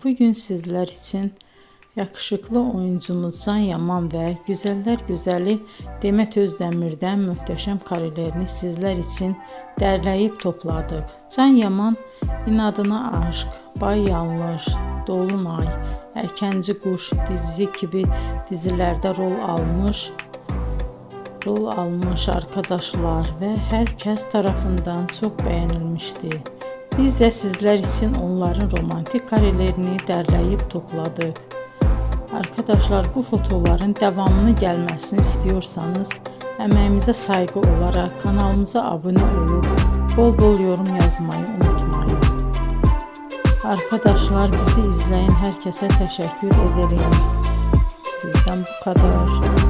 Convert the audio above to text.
bugün sizler için yakışıklı oyuncumuz Can Yaman ve güzeller güzeli Demet Özdemir'den muhteşem karelerini sizler için derleyip topladık. Can Yaman İnadına Aşk, Bay Yanlış, Dolunay, Erkenci Kuş dizi gibi dizilerde rol almış arkadaşlar ve herkes tarafından çok beğenilmişti. Biz de sizler için onların romantik karelerini derleyip topladık. Arkadaşlar, bu fotoların devamını gelmesini istiyorsanız emeğimize saygı olarak kanalımıza abone olup bol bol yorum yazmayı unutmayın. Arkadaşlar, bizi izleyen herkese teşekkür ederim. Bizden bu kadar.